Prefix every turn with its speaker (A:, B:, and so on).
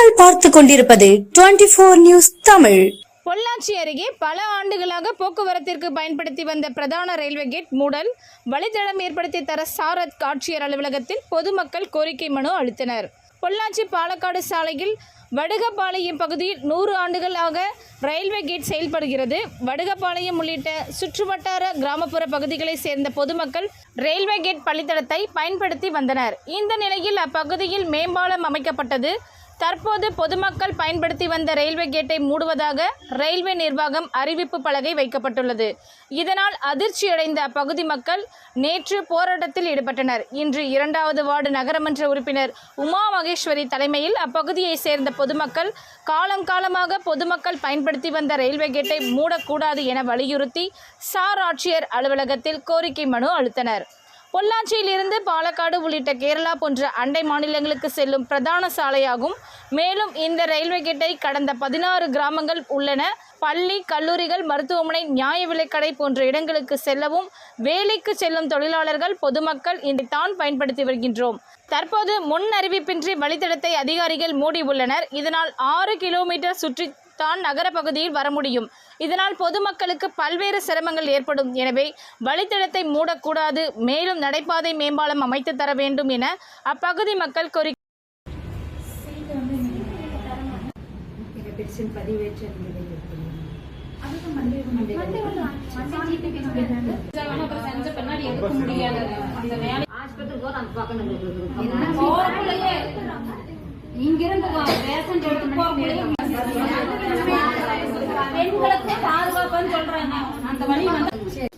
A: நீங்கள் பார்த்துக் கொண்டிருப்பது 24 நியூஸ் தமிழ்.
B: பொள்ளாச்சி அருகே பல ஆண்டுகளாக போக்குவரத்திற்கு பயன்படுத்தி வந்த பிரதான ரயில்வே கேட் மூடல் வழித்தடம் ஏற்படுத்தி தர சாரத் ஆட்சியர் அலுவலகத்தில் பொதுமக்கள் கோரிக்கை மனு அளித்தனர். பொள்ளாச்சி பாலக்காடு சாலையில் வடுகபாளையம் பகுதியில் 100 ஆண்டுகளாக ரயில்வே கேட் செயல்படுகிறது. வடுகபாளையம் உள்ளிட்ட சுற்றுவட்டார கிராமப்புற பகுதிகளைச் சேர்ந்த பொதுமக்கள் ரயில்வே கேட் வழித்தடத்தை பயன்படுத்தி வந்தனர். இந்த நிலையில் அப்பகுதியில் மேம்பாலம் அமைக்கப்பட்டது. தற்போது பொதுமக்கள் பயன்படுத்தி வந்த ரயில்வே கேட்டை மூடுவதாக ரயில்வே நிர்வாகம் அறிவிப்பு பலகை வைக்கப்பட்டுள்ளது. இதனால் அதிர்ச்சியடைந்த அப்பகுதி மக்கள் நேற்று போராட்டத்தில் ஈடுபட்டனர். இன்று 2வது வார்டு நகரமன்ற உறுப்பினர் உமா மகேஸ்வரி தலைமையில் அப்பகுதியை சேர்ந்த பொதுமக்கள் காலமாக பொதுமக்கள் பயன்படுத்தி வந்த ரயில்வே கேட்டை மூடக்கூடாது என வலியுறுத்தி சார் ஆட்சியர் அலுவலகத்தில் கோரிக்கை மனு அளித்தனர். பொள்ளாச்சியில் இருந்து பாலக்காடு உள்ளிட்ட கேரளா போன்ற அண்டை மாநிலங்களுக்கு செல்லும் பிரதான சாலையாகும். மேலும் இந்த ரயில்வே கேட்டை கடந்த 16 கிராமங்கள் உள்ளன. பள்ளி, கல்லூரிகள், மருத்துவமனை, நியாய விலைக்கடை போன்ற இடங்களுக்கு செல்லவும் வேலைக்கு செல்லும் தொழிலாளர்கள், பொதுமக்கள் இதைத்தான் பயன்படுத்தி வருகின்றோம். தற்போது முன் அறிவிப்பின்றி வழித்தடத்தை அதிகாரிகள் மூடி உள்ளனர். இதனால் 6 கிலோமீட்டர் சுற்றி தான் நகர பகுதியில் வர முடியும். இதனால் பொதுமக்களுக்கு பல்வேறு சிரமங்கள் ஏற்படும். எனவே வழித்தடத்தை மூடக்கூடாது, மேலும் நடைபாதை மேம்பாலம் அமைத்து தர வேண்டும் என அப்பகுதி மக்கள் கோரிக்கை.
C: இங்கிருந்து பெண்களுக்கு பாதுகாப்புன்னு சொல்றாங்க. அந்த வழி வந்து